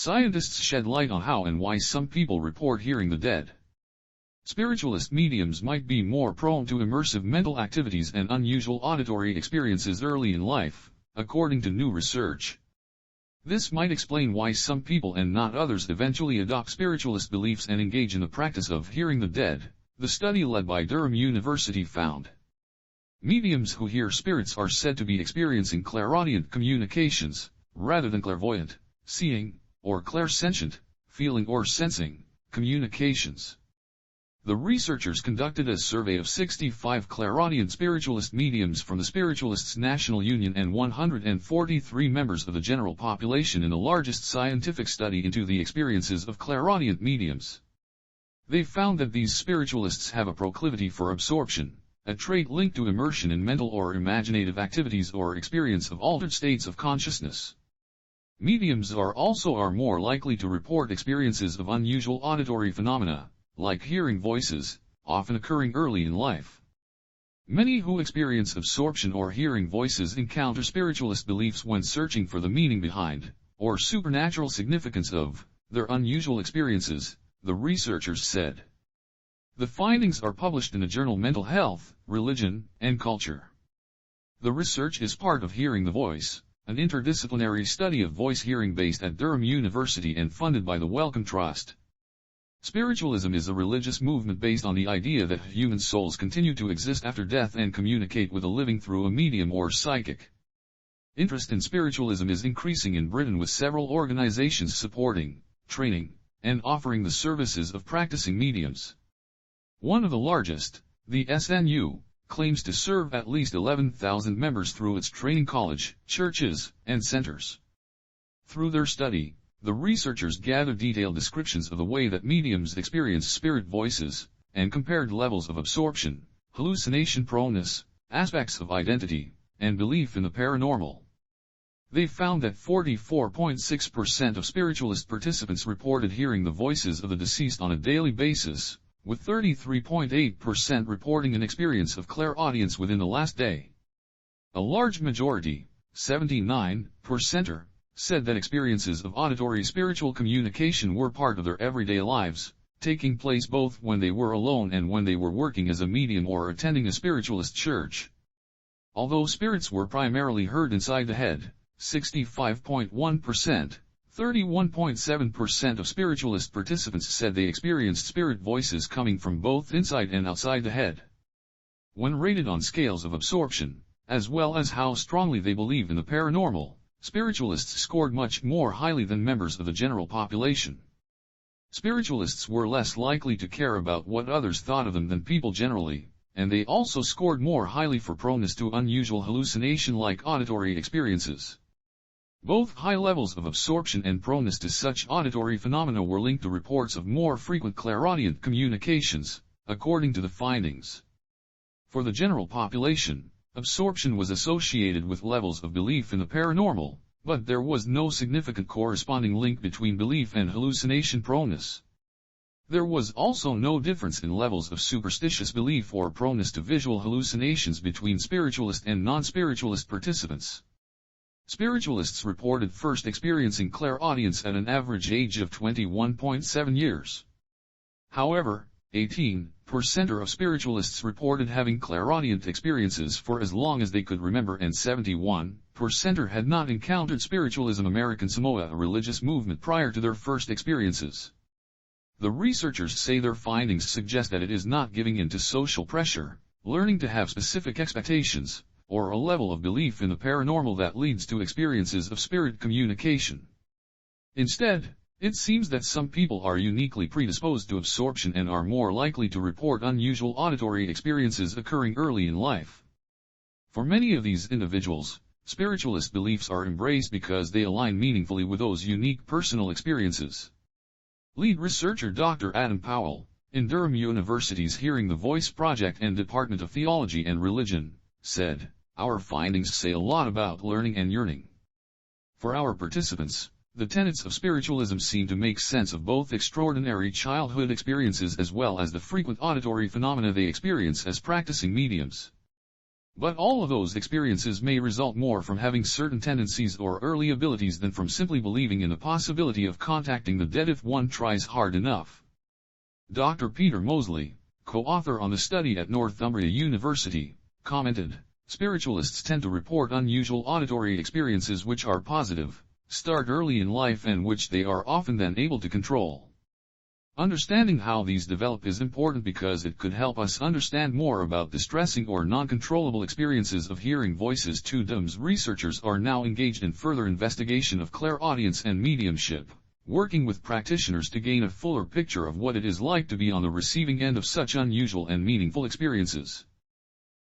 Scientists shed light on how and why some people report hearing the dead. Spiritualist mediums might be more prone to immersive mental activities and unusual auditory experiences early in life, according to new research. This might explain why some people and not others eventually adopt spiritualist beliefs and engage in the practice of hearing the dead, the study led by Durham University found. Mediums who hear spirits are said to be experiencing clairaudient communications, rather than clairvoyant, seeing, or clairsentient, feeling or sensing, communications. The researchers conducted a survey of 65 clairaudient spiritualist mediums from the Spiritualists National Union and 143 members of the general population in the largest scientific study into the experiences of clairaudient mediums. They found that these spiritualists have a proclivity for absorption, a trait linked to immersion in mental or imaginative activities or experience of altered states of consciousness. Mediums are also more likely to report experiences of unusual auditory phenomena, like hearing voices, often occurring early in life. Many who experience absorption or hearing voices encounter spiritualist beliefs when searching for the meaning behind, or supernatural significance of, their unusual experiences, the researchers said. The findings are published in the journal Mental Health, Religion, and Culture. The research is part of Hearing the Voice, an interdisciplinary study of voice hearing based at Durham University and funded by the Wellcome Trust. Spiritualism is a religious movement based on the idea that human souls continue to exist after death and communicate with a living through a medium or psychic. Interest in spiritualism is increasing in Britain, with several organizations supporting, training, and offering the services of practicing mediums. One of the largest, the SNU, claims to serve at least 11,000 members through its training college, churches, and centers. Through their study, the researchers gathered detailed descriptions of the way that mediums experience spirit voices, and compared levels of absorption, hallucination proneness, aspects of identity, and belief in the paranormal. They found that 44.6% of spiritualist participants reported hearing the voices of the deceased on a daily basis, with 33.8% reporting an experience of clairaudience within the last day. A large majority, 79%, said that experiences of auditory spiritual communication were part of their everyday lives, taking place both when they were alone and when they were working as a medium or attending a spiritualist church. Although spirits were primarily heard inside the head, 65.1%, 31.7% of spiritualist participants said they experienced spirit voices coming from both inside and outside the head. When rated on scales of absorption, as well as how strongly they believe in the paranormal, spiritualists scored much more highly than members of the general population. Spiritualists were less likely to care about what others thought of them than people generally, and they also scored more highly for proneness to unusual hallucination-like auditory experiences. Both high levels of absorption and proneness to such auditory phenomena were linked to reports of more frequent clairaudient communications, according to the findings. For the general population, absorption was associated with levels of belief in the paranormal, but there was no significant corresponding link between belief and hallucination proneness. There was also no difference in levels of superstitious belief or proneness to visual hallucinations between spiritualist and non-spiritualist participants. Spiritualists reported first experiencing clairaudience at an average age of 21.7 years. However, 18% of spiritualists reported having clairaudient experiences for as long as they could remember, and 71% had not encountered spiritualism. American Samoa, a religious movement, prior to their first experiences. The researchers say their findings suggest that it is not giving in to social pressure, learning to have specific expectations, or a level of belief in the paranormal that leads to experiences of spirit communication. Instead, it seems that some people are uniquely predisposed to absorption and are more likely to report unusual auditory experiences occurring early in life. For many of these individuals, spiritualist beliefs are embraced because they align meaningfully with those unique personal experiences. Lead researcher Dr. Adam Powell, in Durham University's Hearing the Voice Project and Department of Theology and Religion, said, "Our findings say a lot about learning and yearning. For our participants, the tenets of spiritualism seem to make sense of both extraordinary childhood experiences as well as the frequent auditory phenomena they experience as practicing mediums. But all of those experiences may result more from having certain tendencies or early abilities than from simply believing in the possibility of contacting the dead if one tries hard enough. Dr. Peter Moseley, co-author on the study at Northumbria University, commented, "Spiritualists tend to report unusual auditory experiences which are positive, start early in life and which they are often then able to control. Understanding how these develop is important because it could help us understand more about distressing or non-controllable experiences of hearing voices." Two DIMS researchers are now engaged in further investigation of clairaudience and mediumship, working with practitioners to gain a fuller picture of what it is like to be on the receiving end of such unusual and meaningful experiences.